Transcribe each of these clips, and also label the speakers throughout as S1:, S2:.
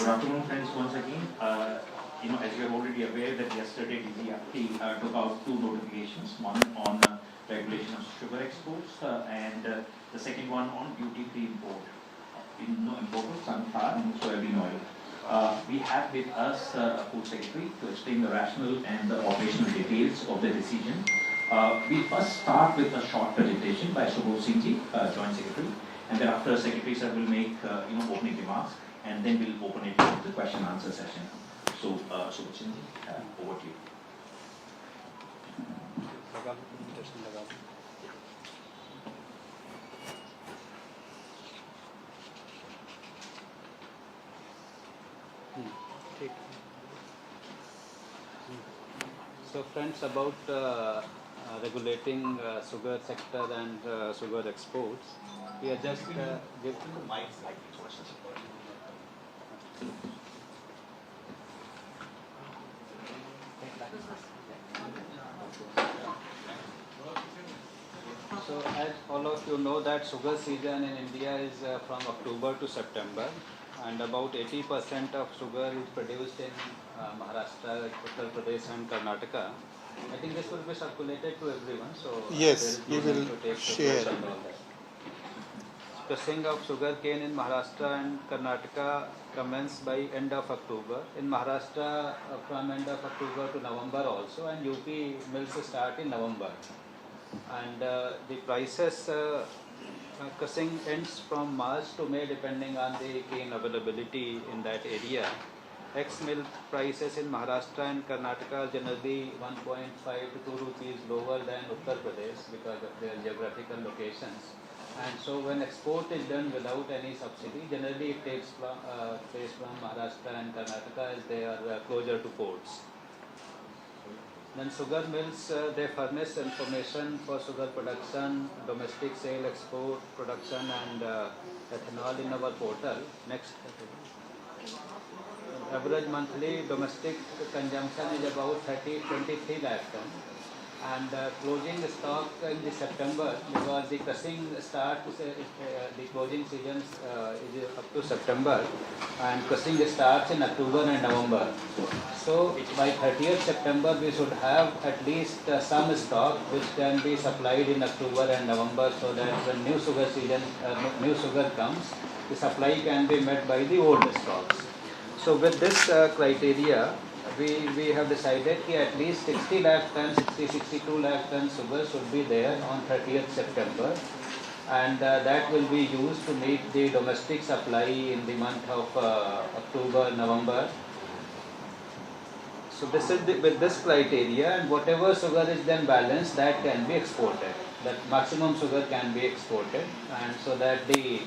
S1: Good afternoon, friends. Once again, as you are already aware that yesterday DGFT took out two notifications, one on regulation of sugar exports and the second one on duty-free import of sunflower and soybean oil. We have with us a Food Secretary to explain the rationale and the operational details of the decision. We first start with a short presentation by Sudhanshu Pandey, Joint Secretary, and thereafter Secretary Sir will make opening remarks, and then we'll open it to the question and answer session. So, Sudhanshu Pandey, over to you.
S2: So friends, about regulating sugar sector and sugar exports, we are just give
S1: mic slightly towards the support.
S2: So as all of you know that sugar season in India is from October to September, and about 80% of sugar is produced in Maharashtra, Uttar Pradesh and Karnataka. I think this will be circulated to everyone, so
S3: yes, we will share.
S2: Pressing of sugar cane in Maharashtra and Karnataka commenced by end of October. In Maharashtra from end of October to November also, and UP mills start in November. And the prices crushing ends from March to May depending on the cane availability in that area. Ex-mill prices in Maharashtra and Karnataka are generally 1.5 to 2 rupees lower than Uttar Pradesh because of their geographical locations. And so when export is done without any subsidy, generally it takes place from Maharashtra and Karnataka as they are closer to ports. Then sugar mills, they furnish information for sugar production, domestic sale, export, production and ethanol in our portal. Next. Average monthly domestic consumption is about 23 lakh ton. And closing stock in the September, because the crushing starts, the closing season is up to September, and crushing starts in October and November. So by 30th September we should have at least some stock which can be supplied in October and November, so that when new sugar season, new sugar comes, the supply can be met by the old stocks. So with this criteria, we have decided that at least 60 lakh ton, 62 lakh ton sugar should be there on 30th September, and that will be used to meet the domestic supply in the month of October, November. So this is with this criteria, and whatever sugar is then balanced, that can be exported. That maximum sugar can be exported, and so that the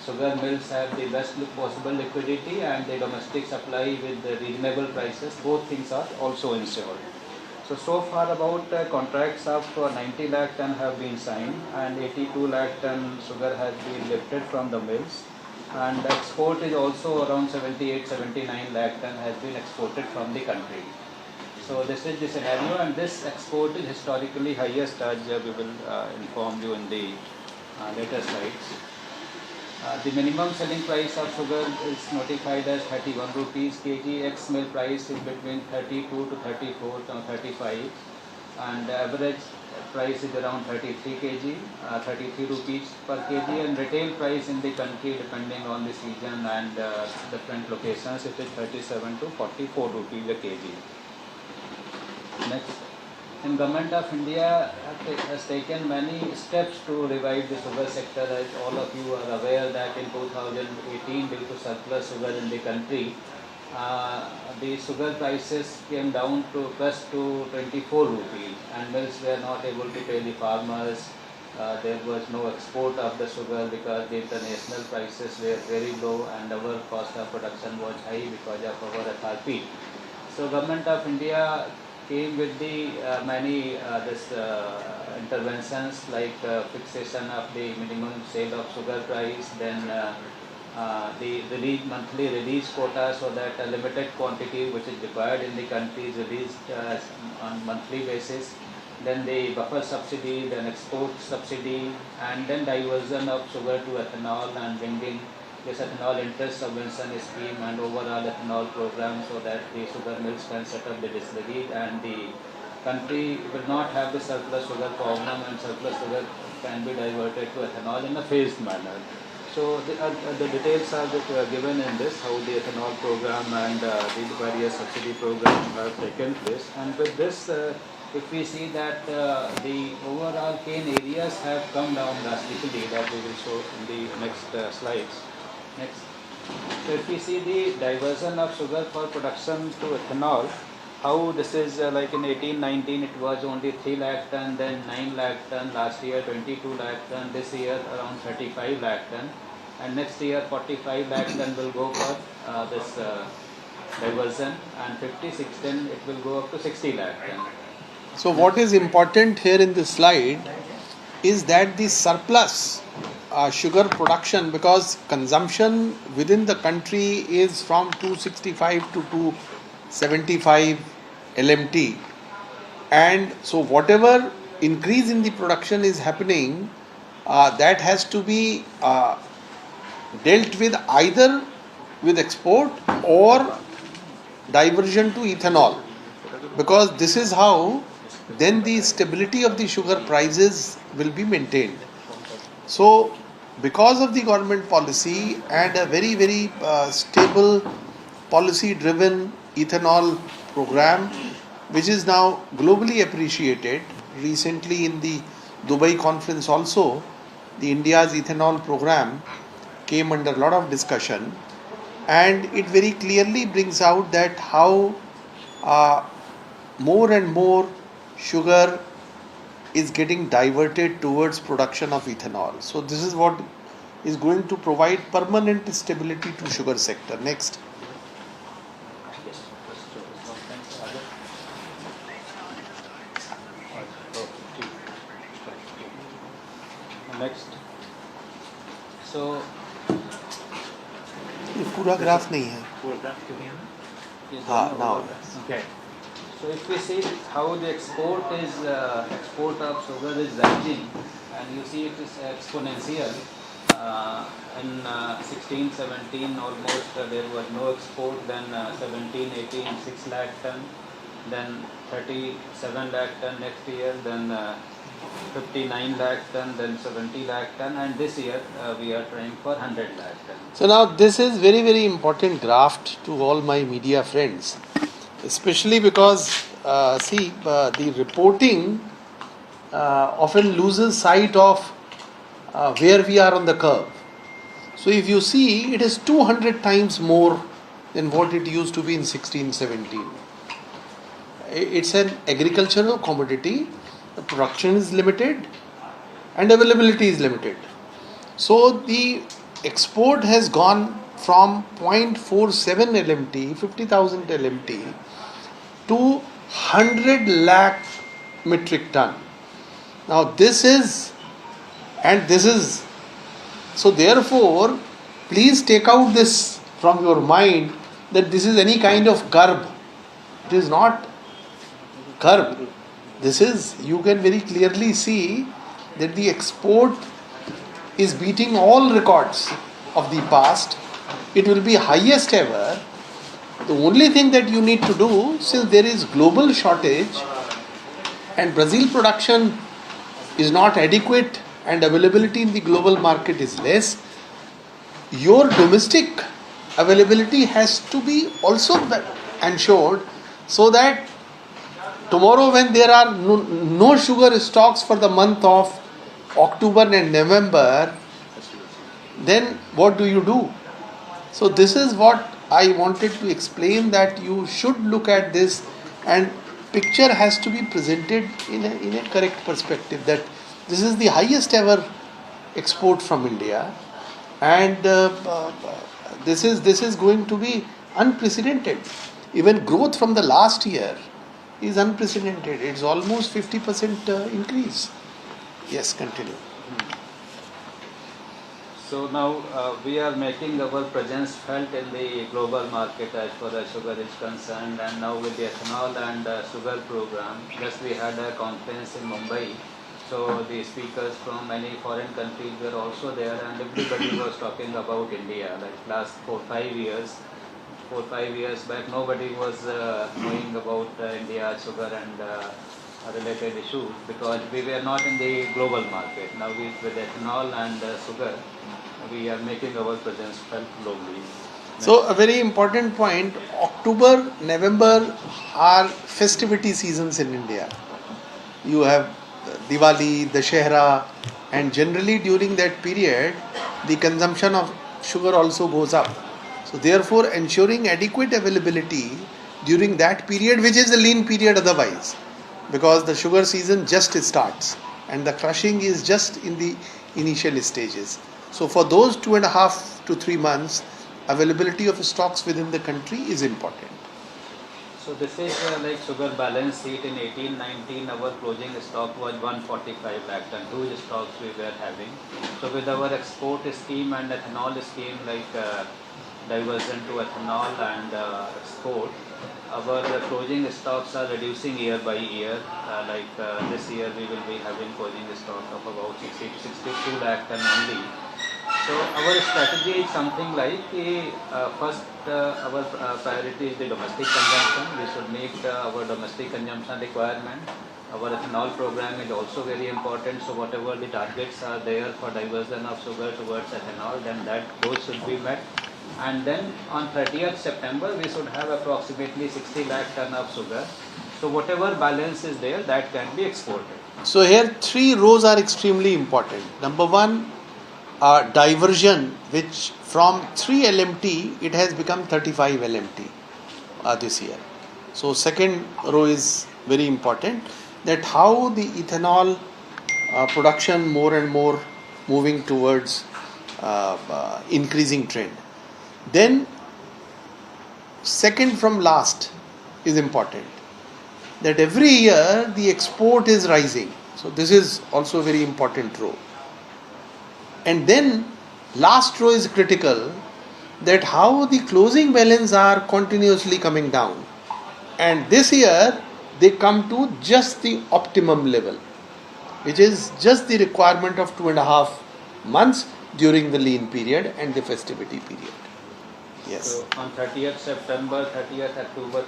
S2: sugar mills have the best possible liquidity and the domestic supply with the reasonable prices. Both things are also ensured. So far about contracts of 90 lakh ton have been signed, and 82 lakh ton sugar has been lifted from the mills, and export is also around 78-79 lakh ton has been exported from the country. So this is the scenario, and this export is historically highest, as we will inform you in the later slides. The minimum selling price of sugar is notified as 31 rupees kg. Ex-mill price is between 32 to 34 to 35, and average price is around 33 kg, 33 rupees per kg, and retail price in the country depending on the season and different locations, it is 37 to 44 rupees a kg. Next. And Government of India has taken many steps to revive the sugar sector. As all of you are aware that in 2018, due to surplus sugar in the country, the sugar prices came down to plus to 24 rupees, and mills were not able to pay the farmers. There was no export of the sugar because the international prices were very low and our cost of production was high because of our FRP. So Government of India came with the many interventions like fixation of the minimum sale of sugar price, then the monthly release quota, so that a limited quantity which is required in the country is released on monthly basis, then the buffer subsidy, then export subsidy, and then diversion of sugar to ethanol and bringing this ethanol interest subvention scheme and overall ethanol program, so that the sugar mills can set up the distillery and the country will not have the surplus sugar problem, and surplus sugar can be diverted to ethanol in a phased manner. So the details are given in this, how the ethanol program and the various subsidy programs have taken place. And with this, if we see that the overall cane areas have come down drastically, that we will show in the next slides. Next. So if we see the diversion of sugar for production to ethanol, how this is like in 18-19 it was only 3 lakh ton, then 9 lakh ton, last year 22 lakh ton, this year around 35 lakh ton, and next year 45 lakh ton will go for this diversion, and 56-10 it will go up to 60 lakh ton.
S3: So what is important here in this slide is that the surplus sugar production, because consumption within the country is from 265 to 275 LMT, and so whatever increase in the production is happening, that has to be dealt with either with export or diversion to ethanol, because this is how then the stability of the sugar prices will be maintained. So because of the government policy and a very very stable policy driven ethanol program, which is now globally appreciated, recently in the Dubai conference also the India's ethanol program came under a lot of discussion, and it very clearly brings out that how more and more sugar is getting diverted towards production of ethanol. So this is what is going to provide permanent stability to sugar sector. Next.
S2: Next. So
S3: ये पूरा graph नहीं है. हाँ, now.
S2: Okay. So if we see how the export of sugar is rising, and you see it is exponential. In 16-17 almost there was no export, then 17-18 6 lakh ton, then 37 lakh ton next year, then 59 lakh ton, then 70 lakh ton, and this year we are trying for 100 lakh ton.
S3: So now this is very very important graph to all my media friends, especially because the reporting often loses sight of where we are on the curve. So if you see, it is 200 times more than what it used to be in 16-17. It's an agricultural commodity. The production is limited and availability is limited. So the export has gone from 0.47 LMT, 50,000 LMT to 100 lakh metric ton. Now this is, and this is, so therefore please take out this from your mind that this is any kind of curb. It is not curb. This is, you can very clearly see that the export is beating all records of the past. It will be highest ever. The only thing that you need to do, since there is global shortage and Brazil production is not adequate and availability in the global market is less, your domestic availability has to be also ensured, so that tomorrow when there are no sugar stocks for the month of October and November, then what do? So this is what I wanted to explain, that you should look at this, and picture has to be presented in a correct perspective, that this is the highest ever export from India, and this is going to be unprecedented. Even growth from the last year is unprecedented. It's almost 50% increase. Yes, continue.
S2: So now we are making our presence felt in the global market as far as sugar is concerned, and now with the ethanol and sugar program. Just we had a conference in Mumbai So the speakers from many foreign countries were also there, and everybody was talking about India. Like last 4-5 years, 4-5 years back, nobody was knowing about India, sugar and related issues because we were not in the global market. Now with ethanol and sugar, we are making our presence felt globally.
S3: So a very important point, October, November are festivity seasons in India. You have Diwali, Dashehra, and generally during that period the consumption of sugar also goes up. So therefore ensuring adequate availability during that period, which is a lean period otherwise, because the sugar season just starts and the crushing is just in the initial stages. So for those 2.5 to 3 months, availability of stocks within the country is important.
S2: So this is like sugar balance sheet in 18-19, our closing stock was 145 lakh ton, huge stocks we were having. So with our export scheme and ethanol scheme, like diversion to ethanol and export, our closing stocks are reducing year by year. This year we will be having closing stock of about 60 to 62 lakh ton only. So our strategy is something like first our priority is the domestic consumption. We should meet our domestic consumption requirement. Our ethanol program is also very important. So whatever the targets are there for diversion of sugar towards ethanol, then those should be met. And then on 30th September we should have approximately 60 lakh ton of sugar. So whatever balance is there, that can be exported.
S3: So here 3 rows are extremely important. Number 1, diversion, which from 3 LMT it has become 35 LMT this year. So second row is very important, that how the ethanol production more and more moving towards increasing trend. Then second from last is important, that every year the export is rising. So this is also a very important row. And then last row is critical, that how the closing balance are continuously coming down, and this year they come to just the optimum level, which is just the requirement of 2.5 months during the lean period and the festivity period. Yes.
S2: So on 30th September, 30th October,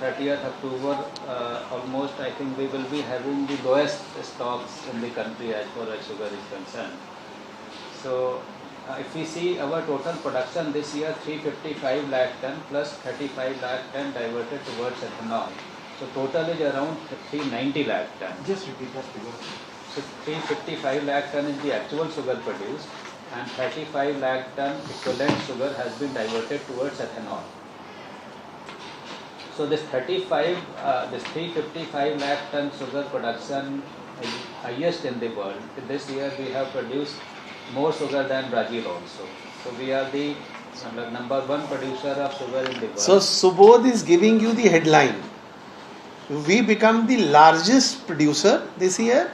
S2: almost I think we will be having the lowest stocks in the country as far as sugar is concerned. So if we see our total production this year, 355 lakh ton plus 35 lakh ton diverted towards ethanol. So total is around 390 lakh ton.
S1: Just repeat that figure.
S2: So 355 lakh ton is the actual sugar produced, and 35 lakh ton equivalent sugar has been diverted towards ethanol. So this 355 lakh ton sugar production is highest in the world. This year we have produced more sugar than Brazil also. So we are the number 1 producer of sugar in the world.
S3: So Subodh is giving you the headline. We become the largest producer this year,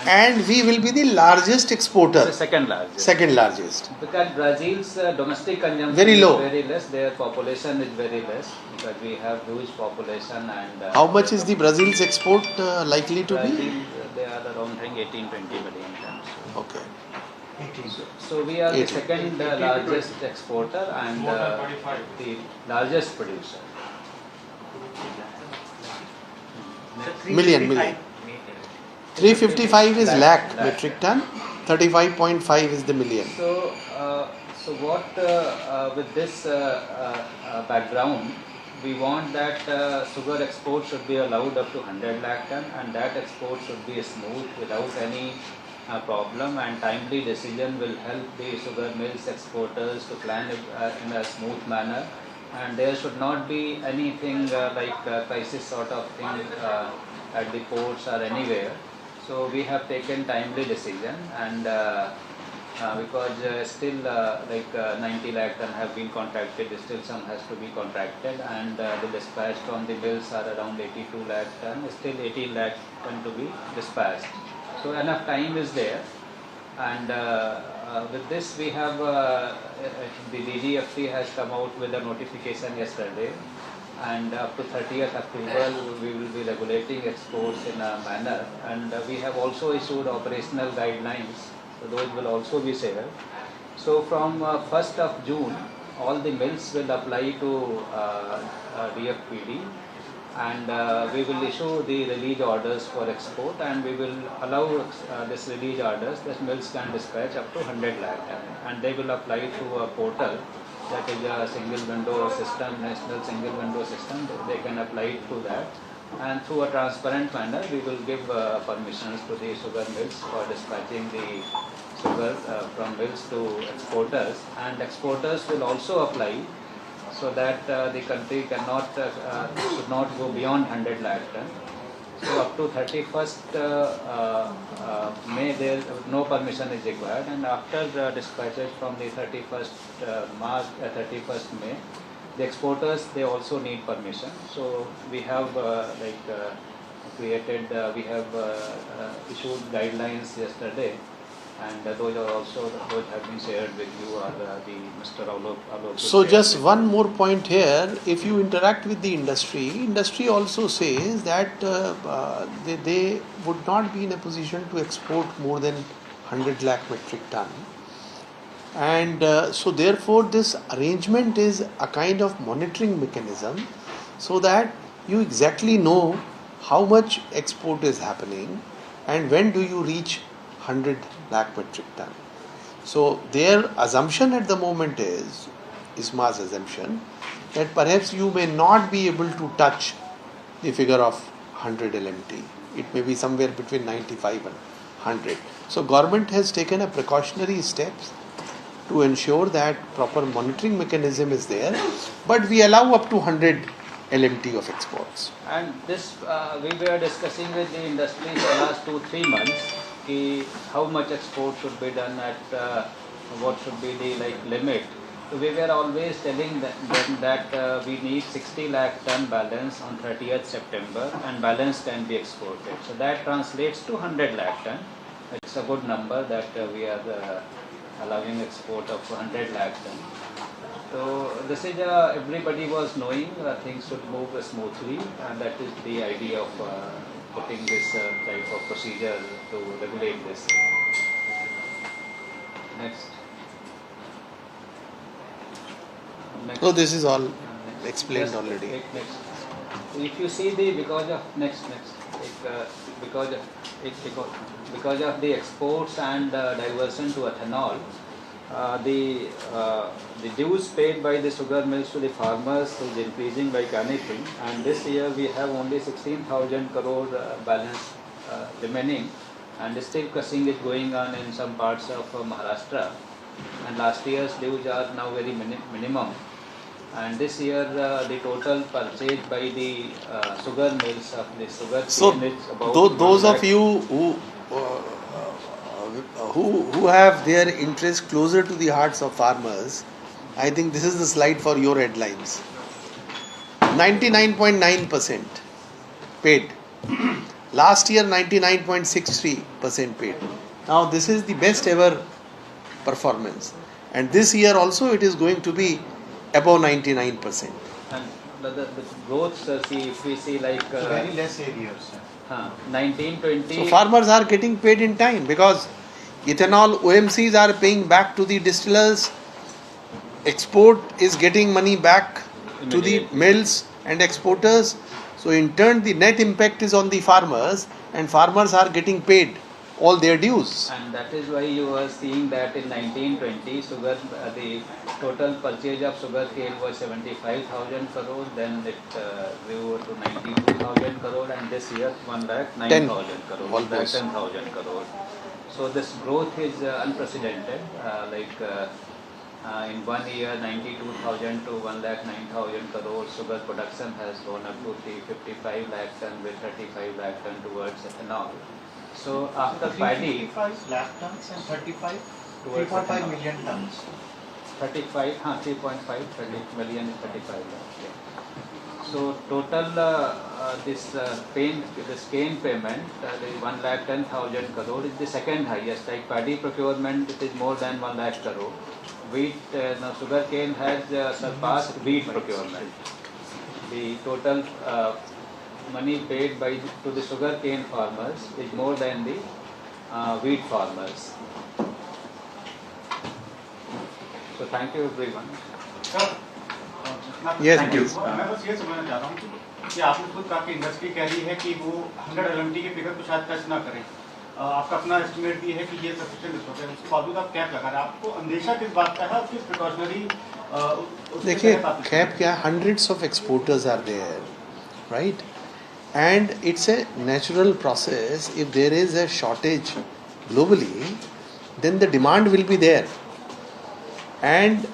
S3: and we will be the largest exporter.
S2: The second largest.
S3: Second largest.
S2: Because Brazil's domestic consumption
S3: Very low.
S2: is very less, their population is very less, because we have huge population and...
S3: How much is the Brazil's export likely to
S2: Brazil,
S3: be?
S2: they are around 18-20 million tons.
S3: Okay.
S2: So we are the
S3: 18.
S2: second largest exporter and the largest producer.
S3: Million. 355 is lakh metric ton, 35.5 is the million.
S2: So what with this background, we want that sugar export should be allowed up to 100 lakh ton, and that export should be smooth without any problem, and timely decision will help the sugar mills exporters to plan it in a smooth manner, and there should not be anything like crisis sort of thing at the ports or anywhere. So we have taken timely decision, and because still 90 lakh ton have been contracted, still some has to be contracted, and the dispatch from the mills are around 82 lakh ton, still 18 lakh ton to be dispatched. So enough time is there, and with this we have the DGFT has come out with a notification yesterday and up to 30th October we will be regulating exports in a manner, and we have also issued operational guidelines, so those will also be shared. So from 1st of June all the mills will apply to DFPD, and we will issue the release orders for export, and we will allow this release orders that mills can dispatch up to 100 lakh ton, and they will apply through a portal, that is a single window system, national single window system. They can apply it through that, and through a transparent manner we will give permissions to the sugar mills for dispatching the sugar from mills to exporters, and exporters will also apply, so that the country cannot should not go beyond 100 lakh ton. So up to 31st May there no permission is required, and after dispatches from the 31st March 31st May, the exporters they also need permission. So we have created we have issued guidelines yesterday, and those have been shared with you, or the Mr. Alok.
S3: So just one more point here, if you interact with the industry also says that they would not be in a position to export more than 100 lakh metric ton, and so therefore this arrangement is a kind of monitoring mechanism, so that you exactly know how much export is happening and when do you reach 100 lakh metric ton. So their assumption at the moment is ISMA's assumption, that perhaps you may not be able to touch the figure of 100 LMT. It may be somewhere between 95 and 100. So government has taken a precautionary steps to ensure that proper monitoring mechanism is there, but we allow up to 100 LMT of exports.
S2: And this we were discussing with the industry for the last 2-3 months, how much export should be done at what should be the limit. So we were always telling them that we need 60 lakh ton balance on 30th September, and balance can be exported. So that translates to 100 lakh ton. It's a good number that we are allowing export of 100 lakh ton. So this is everybody was knowing things should move smoothly, and that is the idea of putting this type of procedure to regulate this. Next.
S3: So this is all explained already.
S2: Next. If you see the because of the exports and diversion to ethanol, the dues paid by the sugar mills to the farmers is increasing like anything, and this year we have only 16,000 crore balance remaining, and still crushing is going on in some parts of Maharashtra, and last year's dues are now very minimum, and this year the total purchase by the sugar mills of the sugar cane is about
S3: those of you who have their interest closer to the hearts of farmers, I think this is the slide for your headlines. 99.9% paid. Last year 99.63% paid. Now this is the best ever performance, and this year also it is going to be above 99%.
S2: And the growth, see, if we see
S1: very less areas.
S2: 1920.
S3: So farmers are getting paid in time, because ethanol OMCs are paying back to the distillers, export is getting money back to the mills and exporters. So in turn the net impact is on the farmers, and farmers are getting paid all their dues.
S2: And that is why you are seeing that in 1920 the total purchase of sugar cane was 75,000 crore, then it grew to 92,000 crore, and this year 1,09,000 crore,
S3: almost
S2: 10,000 crore. So this growth is unprecedented. In 1 year, 92,000 to 1,09,000 crore sugar production has gone up to 55 lakh ton, with 35 lakh ton towards ethanol. So after paddy,
S1: 355 lakh tons and 35,
S2: towards
S1: 3.5 million tons.
S2: 35, 3.5, 30 million is 35 lakh. Yeah. So total this cane payment, the 1,10,000 crore is the second highest. Like paddy procurement, it is more than 1 lakh crore. Wheat, now sugar cane has surpassed wheat procurement. the total money paid to the sugar cane farmers is more than the wheat farmers. So thank you everyone.
S3: Yes,
S1: Thank you.
S3: please.
S4: मैं बस ये समझना चाह रहा हूँ कि आपने खुद कहा कि इंडस्ट्री कह रही है कि वो 100 LMT के फिगर को शायद टच ना करें, आपका अपना एस्टिमेट भी है कि ये सफिशिएंट रिसोर्स है, उसके बावजूद आप कैप लगा रहे हैं, आपको अंदेशा किस बात का है और किस प्रिकॉशनरी
S3: देखिए कैप क्या, hundreds of exporters are there, right? And it's a natural process. If there is a shortage globally, then the demand will be there, and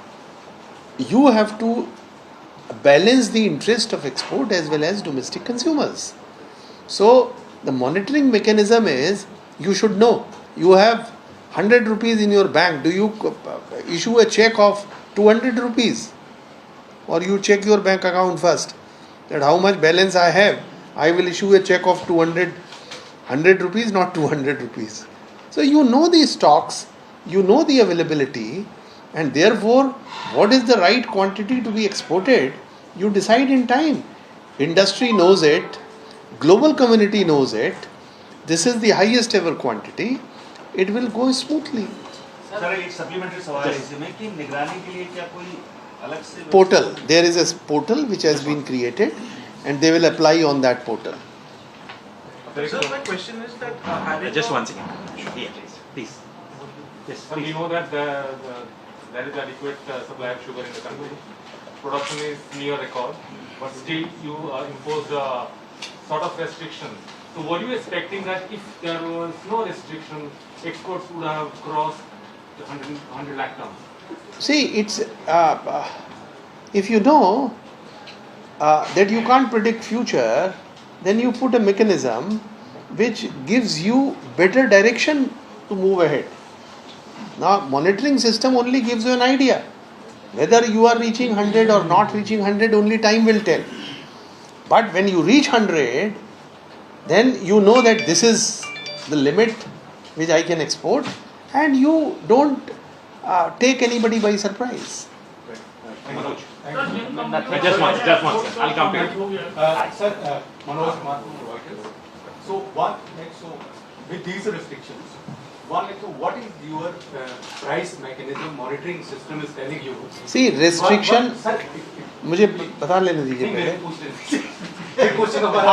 S3: you have to balance the interest of export as well as domestic consumers. So the monitoring mechanism is, you should know, you have 100 rupees in your bank, do you issue a check of 200 rupees, or you check your bank account first that how much balance I have, I will issue a check of 100 rupees, not 200 rupees. So you know the stocks, you know the availability, and therefore what is the right quantity to be exported, you decide in time. Industry knows it, global community knows it, this is the highest ever quantity, it will go smoothly.
S4: Sir एक supplementary सवाल है इसमें कि निगरानी के लिए क्या कोई अलग से
S3: Portal, there is a portal which has been created and they will apply on that portal.
S5: So my question is that having
S1: Just
S5: a-
S1: one second. Yeah, please. Yes,
S6: So we know that there is adequate supply of sugar in the country. Production is near record, but still you impose sort of restrictions. So were you expecting that if there was no restriction, exports would have crossed the 100 lakh tons?
S3: See, it's if you know that you can't predict future, then you put a mechanism which gives you better direction to move ahead. Now, monitoring system only gives you an idea. Whether you are reaching 100 or not reaching 100, only time will tell. But when you reach 100, then you know that this is the limit which I can export, and you don't take anybody by surprise.
S1: Manoj.
S6: Nothing.
S1: Just one, sir. I'll come to you.
S4: Sir, Manoj Kumar from Reuters. So with these restrictions, so what is your price mechanism monitoring system is telling you?
S3: See, restriction.
S4: Sir,
S3: मुझे बता लेने दीजिए
S4: नहीं,
S3: पहले.
S4: मेरे पूछते हैं। एक क्वेश्चन हमारा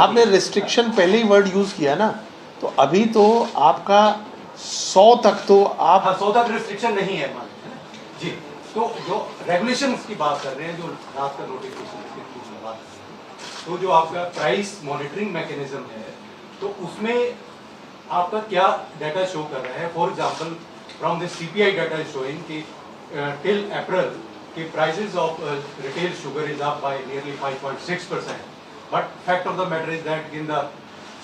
S3: आपने रिस्ट्रिक्शन पहले ही वर्ड यूज किया ना, तो अभी तो आपका 100 तक तो आप
S4: 100 तक रिस्ट्रिक्शन नहीं है मान लीजिए ना। जी, तो जो रेगुलेशंस की बात कर रहे हैं, जो रात का नोटिफिकेशन बात कर रहे हैं, तो जो आपका प्राइस मॉनिटरिंग मैकेनिज्म है, तो उसमें आपका क्या डाटा शो कर रहा है? For example from the CPI data is showing कि till April the prices of retail sugar is up by nearly 5.6%. But fact of the matter is that in the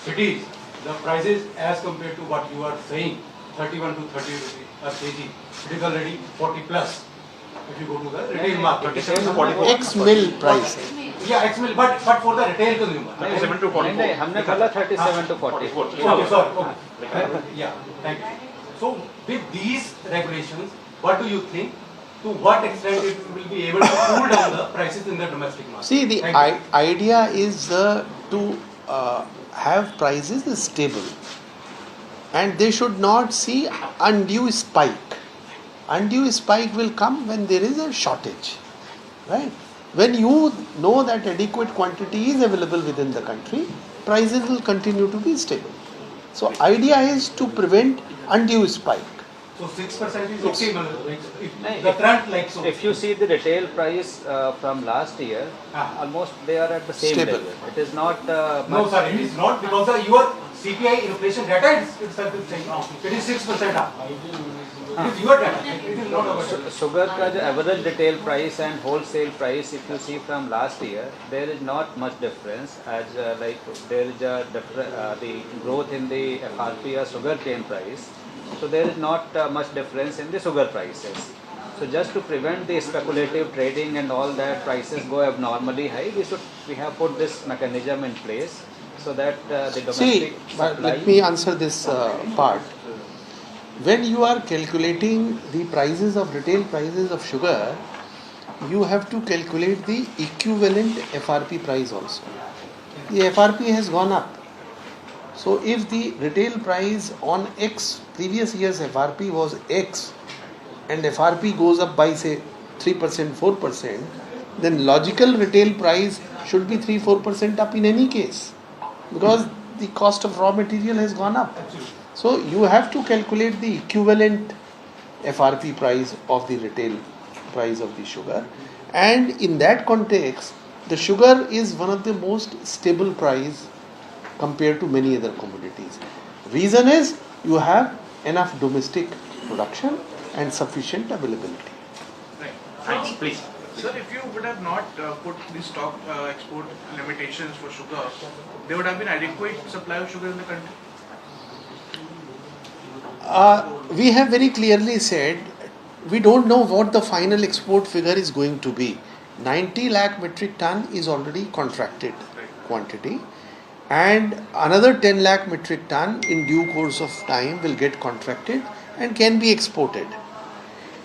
S4: cities, the prices as compared to what you are saying, 31 to 30 rupees a kg, it is already 40 plus. If you go to the retail market,
S1: 37 to 44.
S3: X mill price.
S4: Yeah, X mill, but for the retail consumer.
S1: 37 to 44.
S2: नहीं, हमने बोला 37 to 40.
S1: 44.
S4: Okay, sorry. Okay. Yeah, thank you. So with these regulations, what do you think? To what extent it will be able to cool down the prices in the domestic market?
S3: See, the
S4: Thank you.
S3: idea is to have prices stable, and they should not see undue spike. Undue spike will come when there is a shortage, right? When you know that adequate quantity is available within the country, prices will continue to be stable. So idea is to prevent undue spike.
S4: So 6% is okay, like if
S2: नहीं,
S4: the trend like so.
S2: If you see the retail price from last year, almost they are at the same
S3: Stable.
S2: level. It is not
S4: No,
S2: much.
S4: sir, it is not because your CPI inflation data itself is saying it is 6% up. It is your data. It is not our.
S2: Sugar का जो average retail price and wholesale price, if you see from last year, there is not much difference. As like there is a the growth in the FRP or sugar cane price, so there is not much difference in the sugar prices. So just to prevent the speculative trading and all that, prices go abnormally high, we have put this mechanism in place so that the domestic
S3: See, but
S2: supply.
S3: let me answer this part. When you are calculating the prices of retail prices of sugar, you have to calculate the equivalent FRP price also. The FRP has gone up. So if the retail price on X, previous year's FRP was X, and FRP goes up by say 3%, 4%, then logical retail price should be 3-4% up in any case, because the cost of raw material has gone up. So you have to calculate the equivalent FRP price of the retail price of the sugar, and in that context the sugar is one of the most stable price compared to many other commodities. Reason is you have enough domestic production and sufficient availability.
S5: Right.
S1: Thanks, please.
S5: Sir, if you would have not put the stock export limitations for sugar, there would have been adequate supply of sugar in the country.
S3: We have very clearly said we don't know what the final export figure is going to be. 90 lakh metric ton is already contracted quantity, and another 10 lakh metric ton in due course of time will get contracted and can be exported.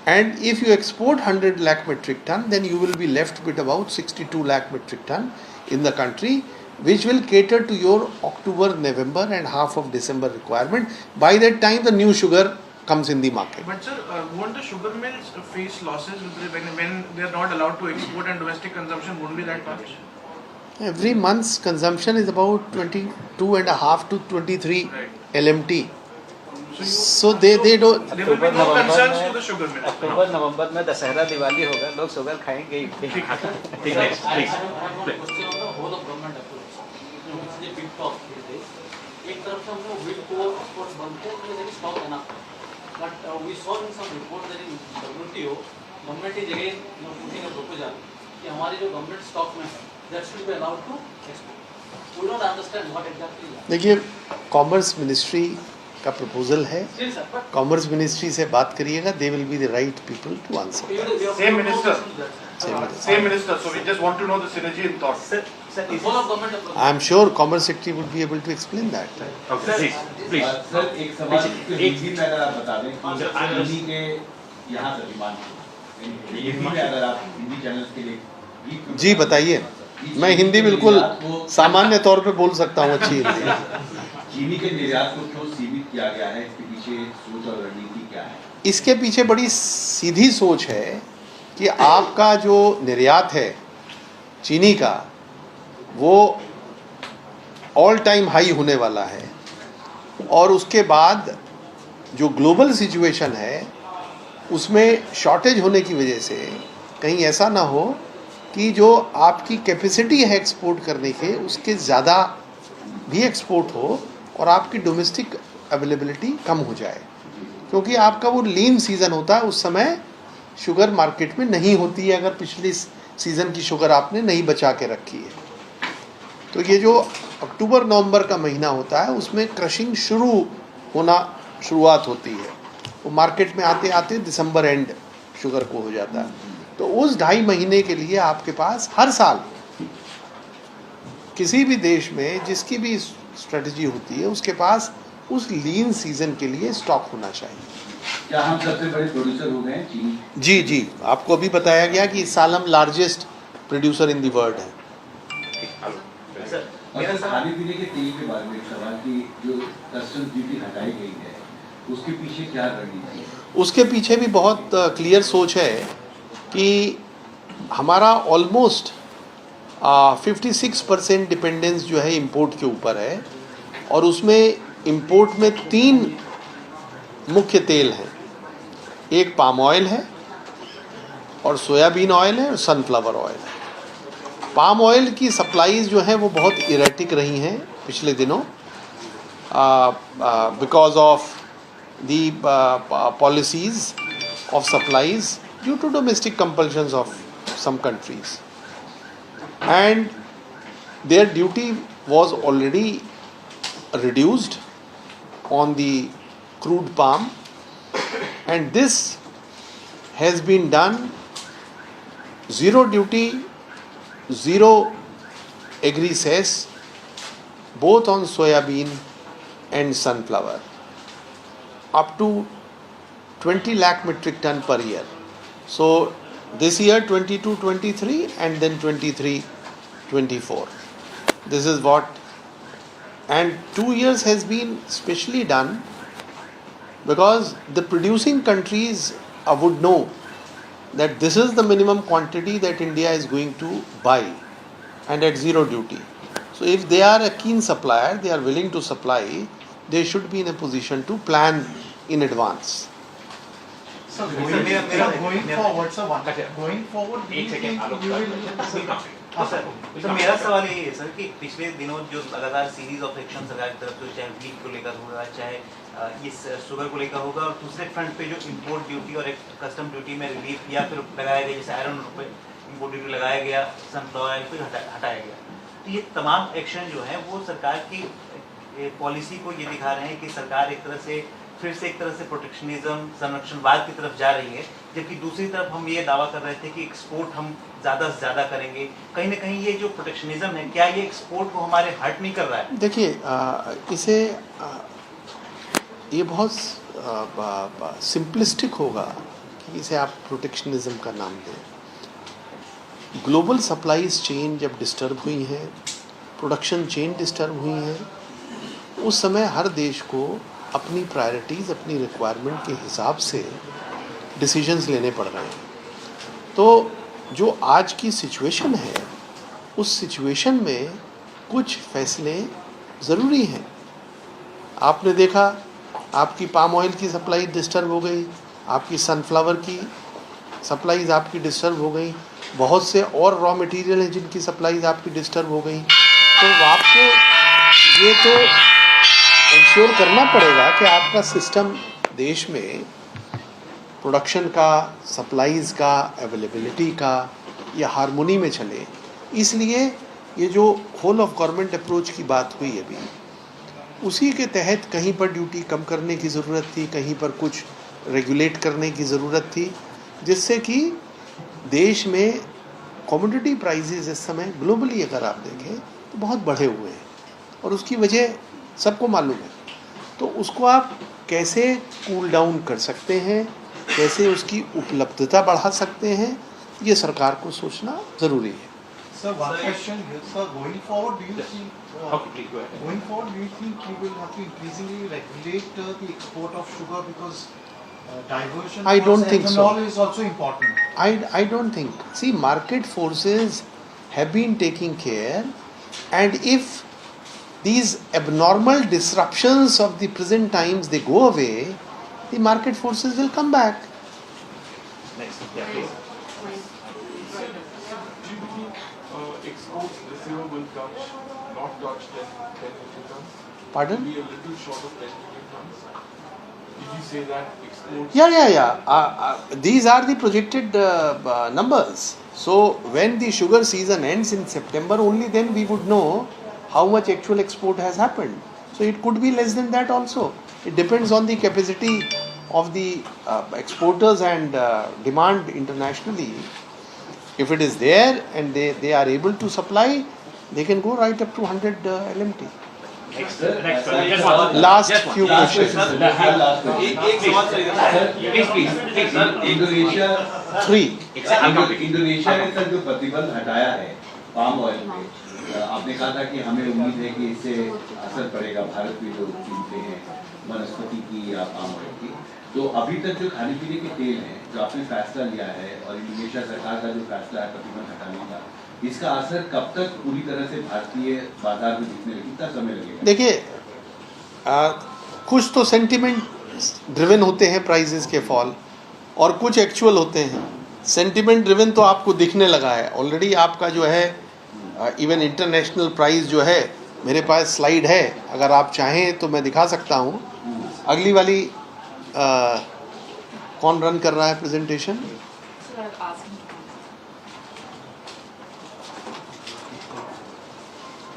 S3: And if you export 100 lakh metric ton, then you will be left with about 62 lakh metric ton in the country, which will cater to your October, November and half of December requirement. By that time the new sugar comes in the market.
S5: But sir, won't the sugar mills face losses when they are not allowed to export and domestic consumption won't be that much?
S3: Every month's consumption is about 22.5 to 23
S5: Right.
S3: LMT. So they don't.
S5: There will be no concerns to the sugar mills.
S2: अक्टूबर नवंबर में दशहरा दिवाली होगा, लोग sugar खाएंगे ही।
S1: Take next, please.
S7: Whole of government approach जो big talk थे, एक तरफ से हम लोग व्हीट को एक्सपोर्ट बंद थे, तो there is stock enough, but we saw in some report that in WTO government is again putting a proposal कि हमारे जो गवर्नमेंट स्टॉक में है that should be allowed to export. We don't understand what exactly.
S3: देखिए, commerce ministry का proposal है, commerce ministry से बात करिएगा, they will be the right people to answer.
S5: Same minister.
S3: Same
S5: minister. So we just want to know the synergy in thought.
S7: Whole of government approach.
S3: I am sure Commerce Secretary would be able to explain that.
S1: Okay, please.
S8: Sir एक सवाल हिंदी में अगर आप बता दें कि हिंदी के यहाँ तर्जुमान हिंदी में अगर आप हिंदी चैनल्स के लिए
S3: जी बताइए। मैं हिंदी बिल्कुल सामान्य तौर पे बोल सकता हूँ अच्छी हिंदी।
S8: चीनी के निर्यात को क्यों सीमित किया गया है, इसके पीछे सोच और रणनीति क्या है?
S3: इसके पीछे बड़ी सीधी सोच है कि आपका जो निर्यात है चीनी का, वो ऑल टाइम हाई होने वाला है, और उसके बाद जो ग्लोबल सिचुएशन है उसमें शॉर्टेज होने की वजह से कहीं ऐसा ना हो कि जो आपकी कैपेसिटी है एक्सपोर्ट करने के उसके ज़्यादा भी एक्सपोर्ट हो और आपकी डोमेस्टिक अवेलेबिलिटी कम हो जाए, क्योंकि आपका वो लीन सीज़न होता है, उस समय शुगर मार्केट में नहीं होती है अगर पिछली सीज़न की शुगर आपने नहीं बचा के रखी है। तो ये जो अक्टूबर नवंबर का महीना होता है उसमें क्रशिंग शुरुआत होती है, वो मार्केट में आते आते दिसंबर एंड शुगर को हो जाता है। तो उस 2.5 महीने के लिए आपके पास हर साल किसी भी देश में जिसकी भी स्ट्रेटजी होती है उसके पास उस लीन सीजन के लिए स्टॉक होना चाहिए।
S8: क्या हम सबसे बड़े प्रोड्यूसर हो गए हैं चीनी?
S3: जी जी, आपको अभी बताया गया कि इस साल हम largest producer in the world हैं।
S8: और सर खाने पीने के तेल के बारे में एक सवाल कि जो कस्टम्स ड्यूटी हटाई गई है उसके पीछे क्या रणनीति है?
S3: उसके पीछे भी बहुत क्लियर सोच है कि हमारा ऑलमोस्ट 56% डिपेंडेंस जो है इंपोर्ट के ऊपर है, और उसमें इंपोर्ट में 3 मुख्य तेल हैं। एक पाम ऑयल है और सोयाबीन ऑयल है और सनफ्लावर ऑयल है। पाम ऑयल की सप्लाईज जो हैं वो बहुत इरेटिक रही हैं पिछले दिनों because of the policies of supplies due to domestic compulsions of some countries, and their duty was already reduced on the crude palm, and this has been done zero duty, zero agri cess both on soybean and sunflower up to 20 lakh metric ton per year. So this year 22-23 and then 23-24. This is what, and 2 years has been specially done because the producing countries would know that this is the minimum quantity that India is going to buy and at zero duty. So if they are a keen supplier, they are willing to supply, they should be in a position to plan in advance.
S9: So going forward, sir, going forward, do you think you will?
S10: Sir मेरा सवाल ये है sir कि पिछले दिनों जो लगातार series of action सरकार की तरफ से चाहे व्हीट को लेकर होगा चाहे इस शुगर को लेकर होगा और दूसरे फ्रंट पे जो इंपोर्ट ड्यूटी और कस्टम ड्यूटी में रिलीफ या फिर लगाया गया जैसे आयरन पे इंपोर्ट ड्यूटी लगाया गया सनफ्लावर ऑयल पे हटाया गया, तो ये तमाम एक्शन जो है वो सरकार की पॉलिसी को ये दिखा रहे हैं कि सरकार एक तरह से फिर से एक तरह से प्रोटेक्शनिज्म संरक्षणवाद की तरफ जा रही है, जबकि दूसरी तरफ हम ये दावा कर रहे थे कि एक्सपोर्ट हम ज़्यादा से ज़्यादा करेंगे। कहीं ना कहीं ये जो प्रोटेक्शनिज्म है क्या ये एक्सपोर्ट को हमारे हर्ट नहीं कर रहा है? देखिए
S3: इसे ये बहुत सिंपलिस्टिक होगा कि इसे आप प्रोटेक्शनिज्म का नाम दें। ग्लोबल सप्लाईज चेन जब डिस्टर्ब हुई हैं, प्रोडक्शन चेन डिस्टर्ब हुई हैं, उस समय हर देश को अपनी प्रायोरिटीज़, अपनी रिक्वायरमेंट के हिसाब से डिसीजंस लेने पड़ रहे हैं। तो जो आज की सिचुएशन है, उस सिचुएशन में कुछ फैसले ज़रूरी हैं। आपने देखा आपकी पाम ऑयल की सप्लाई डिस्टर्ब हो गई, आपकी सनफ्लावर की सप्लाईज आपकी डिस्टर्ब हो गई, बहुत से और रॉ मटेरियल हैं जिनकी सप्लाईज आपकी डिस्टर्ब हो गई। तो आपको ये तो इंश्योर करना पड़ेगा कि आपका सिस्टम देश में प्रोडक्शन का, सप्लाईज का, अवेलेबिलिटी का ये हार्मोनी में चले। इसलिए ये जो होल ऑफ गवर्नमेंट अप्रोच की बात हुई अभी, उसी के तहत कहीं पर ड्यूटी कम करने की ज़रूरत थी, कहीं पर कुछ रेगुलेट करने की ज़रूरत थी, जिससे कि देश में कमोडिटी प्राइसेस इस समय ग्लोबली अगर आप देखें तो बहुत बढ़े हुए हैं और उसकी वजह सबको मालूम है। तो उसको आप कैसे कूल डाउन कर सकते हैं, कैसे उसकी उपलब्धता बढ़ा सकते हैं, ये सरकार को सोचना ज़रूरी है।
S9: Sir, one question here, sir. Going forward, do you think? Going forward, do you think we will have to increasingly regulate the export of sugar because diversion?
S3: I don't think so.
S9: Ethanol is also important.
S3: I don't think. See, market forces have been taking care, and if these abnormal disruptions of the present times they go away, the market forces will come back.
S1: Next, yeah, please.
S6: Exports this year will not touch 10 million tons.
S3: Pardon?
S6: Will be a little short of 10 million tons. Did you say that exports?
S3: Yeah. These are the projected numbers. So when the sugar season ends in September, only then we would know how much actual export has happened. So it could be less than that also. It depends on the capacity of the exporters and demand internationally. If it is there and they are able to supply, they can go right up to 100 LMT.
S1: Next, just one.
S3: Last few questions.
S8: Indonesia
S3: Three.
S8: Indonesia ने sir जो प्रतिबंध हटाया है palm oil पे, आपने कहा था कि हमें उम्मीद है कि इससे असर पड़ेगा भारत में जो कीमतें हैं वनस्पति की या पाम ऑयल की। तो अभी तक जो खाने पीने के तेल हैं जो आपने फैसला लिया है और इंडोनेशिया सरकार का जो फैसला है प्रतिबंध हटाने का, इसका असर कब तक पूरी तरह से भारतीय बाजार में दिखने लगे, कितना समय लगेगा?
S3: देखिए कुछ तो सेंटिमेंट ड्रिवन होते हैं प्राइसेस के फॉल और कुछ एक्चुअल होते हैं। सेंटिमेंट ड्रिवन तो आपको दिखने लगा है ऑलरेडी। आपका जो है इवन इंटरनेशनल प्राइस जो है, मेरे पास स्लाइड है, अगर आप चाहें तो मैं दिखा सकता हूँ। अगली वाली कौन रन कर रहा है प्रेजेंटेशन?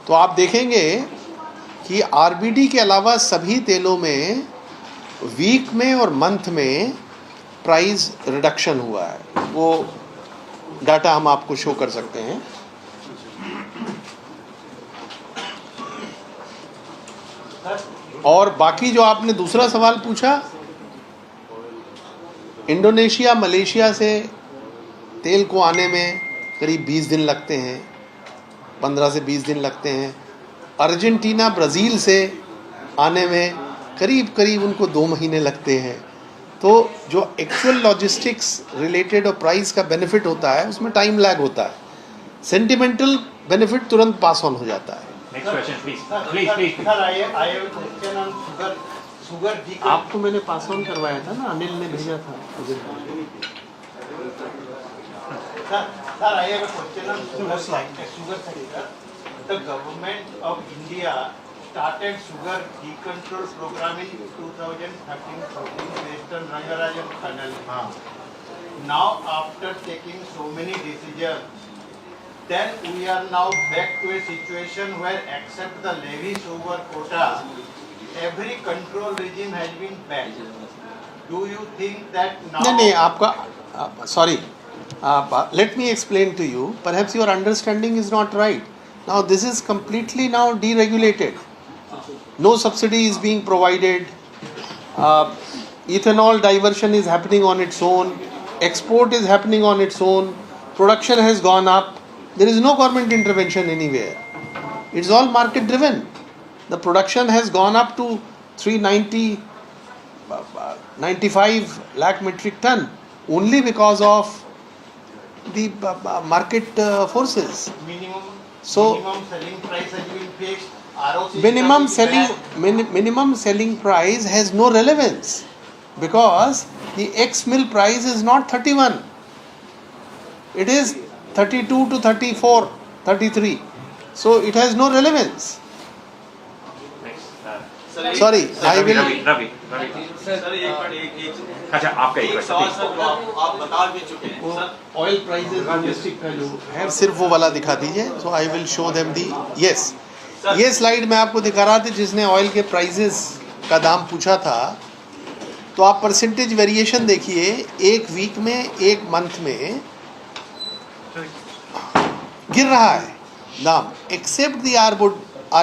S3: तो आप देखेंगे कि आरबीडी के अलावा सभी तेलों में वीक में और मंथ में प्राइस रिडक्शन हुआ है। वो डाटा हम आपको शो कर सकते हैं। और बाकी जो आपने दूसरा सवाल पूछा, इंडोनेशिया मलेशिया से तेल को आने में करीब 20 दिन लगते हैं, 15 से 20 दिन लगते हैं। अर्जेंटीना ब्राज़ील से आने में करीब करीब उनको 2 महीने लगते हैं। तो जो एक्चुअल लॉजिस्टिक्स रिलेटेड और प्राइस का बेनिफिट होता है उसमें टाइम लैग होता है, सेंटिमेंटल बेनिफिट तुरंत पास ऑन हो जाता है।
S1: Next question, please. Please.
S9: Sir, I have a question on sugar decay.
S3: आपको मैंने पास ऑन करवाया था ना, अनिल ने भेजा था।
S9: Sir, I have a question on sugar sector. The government of India started sugar decontrol program in 2013-14 based on Rangarajan Tunnel. Now, after taking so many decisions, then we are now back to a situation where, except the levy sugar quota, every control regime has been banned. Do you think that now?
S3: नहीं, आपका sorry. Let me explain to you. Perhaps your understanding is not right. Now this is completely now deregulated. No subsidy is being provided. Ethanol diversion is happening on its own. Export is happening on its own. Production has gone up. There is no government intervention anywhere. It's all market driven. The production has gone up to 395 lakh metric ton only because of the market forces.
S9: Minimum
S3: So
S9: selling price has been fixed. ROC
S3: minimum selling price has no relevance because the ex-mill price is not 31. It is 32 to 34, 33. So it has no relevance.
S1: Next.
S3: Sorry, I will.
S1: Ravi.
S7: Sir एक
S1: अच्छा, आपका एक
S7: सवाल
S1: question.
S7: Sir जो आप बता भी चुके हैं सर
S3: Oil prices domestic का जो है सिर्फ वो वाला दिखा दीजिए. So I will show them the yes. ये स्लाइड मैं आपको दिखा रहा था जिसने ऑयल के प्राइसेस का दाम पूछा था. तो आप परसेंटेज वेरिएशन देखिए, एक वीक में, एक मंथ में गिर रहा है दाम, except the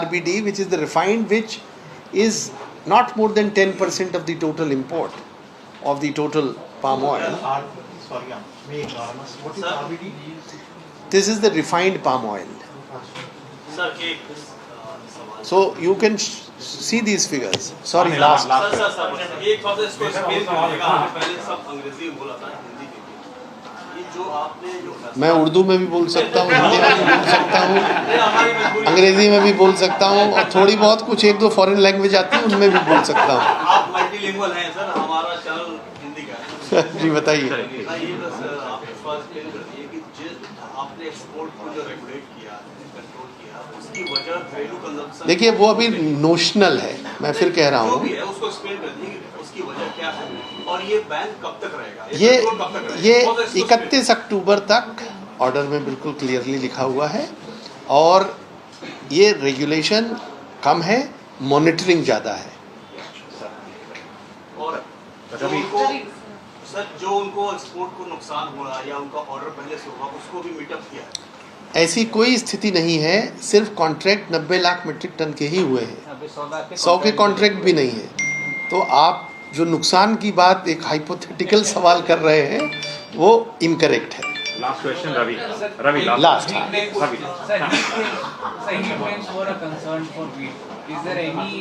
S3: RBD which is the refined, which is not more than 10% of the total import of the total palm oil.
S9: Sorry, may ignorance. What is
S7: Sir.
S9: RBD?
S3: This is the refined palm oil.
S7: Sir एक सवाल
S3: So you can see these figures. Sorry, last.
S7: Sir एक थोड़ा सा इसको explain करिएगा. आपने पहले सब अंग्रेजी में बोला था, हिंदी के लिए ये जो आपने जो
S3: मैं उर्दू में भी बोल सकता हूँ, हिंदी में भी बोल सकता हूँ,
S7: हमारी मजबूरी
S3: अंग्रेजी में भी बोल सकता हूँ, और थोड़ी बहुत कुछ एक दो फॉरेन लैंग्वेज आती है उनमें भी बोल सकता हूँ.
S7: आप मल्टीलिंगुअल हैं सर, हमारा चैनल हिंदी का है.
S3: जी बताइए.
S7: ये बस आप इस बात एक्सप्लेन कर दिए कि जिस आपने एक्सपोर्ट को जो रेगुलेट किया, कंट्रोल किया, उसकी वजह घरेलू कंजम्पशन.
S3: देखिए वो अभी नोशनल है, मैं फिर कह रहा
S7: जो
S3: हूँ.
S7: भी है उसको एक्सप्लेन कर दिए उसकी वजह क्या है और ये बैन कब तक रहेगा,
S3: ये
S7: कंट्रोल कब तक रहेगा?
S3: ये
S7: बहुत इसको explain
S3: 31 अक्टूबर तक ऑर्डर में बिल्कुल क्लियरली लिखा हुआ है. और ये रेगुलेशन कम है, मॉनिटरिंग ज़्यादा है.
S7: और जो उनको सर जो उनको एक्सपोर्ट को नुकसान हो रहा है या उनका ऑर्डर पहले से होगा उसको भी मीटअप किया है.
S3: ऐसी कोई स्थिति नहीं है. सिर्फ कॉन्ट्रैक्ट 90 लाख मीट्रिक टन के ही हुए हैं,
S2: अभी
S3: 100 के कॉन्ट्रैक्ट भी नहीं है. तो आप जो नुकसान की बात एक हाइपोथेटिकल सवाल कर रहे हैं वो इनकरेक्ट है.
S1: Last question, Ravi.
S3: Last.
S1: Ravi.
S11: Sir, heat waves were a concern for wheat. Is there any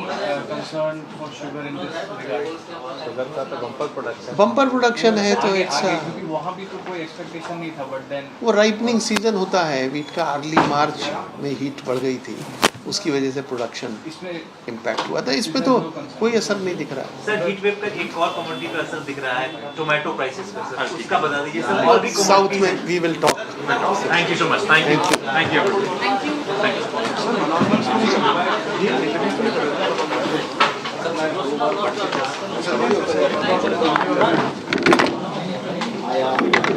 S11: concern for sugar in this regard?
S2: Sugar का तो बम्पर प्रोडक्शन.
S3: बम्पर प्रोडक्शन है तो
S11: आगे
S3: इट्स
S11: क्योंकि वहाँ भी तो कोई एक्सपेक्टेशन नहीं था, बट देन
S3: वो राइपनिंग सीजन होता है वीट का. अर्ली मार्च में हीट बढ़ गई थी, उसकी वजह से प्रोडक्शन
S11: इसमें
S3: इम्पैक्ट हुआ था. इस पे तो कोई असर नहीं दिख रहा.
S10: सर हीट वेव का एक और कमोडिटी पर असर दिख रहा है, टोमेटो प्राइसेस पर सर, उसका बता दीजिए सर. और भी
S3: साउथ
S10: commodities
S3: में we will talk.
S1: Thank you so much. Thank you everybody.
S7: Sir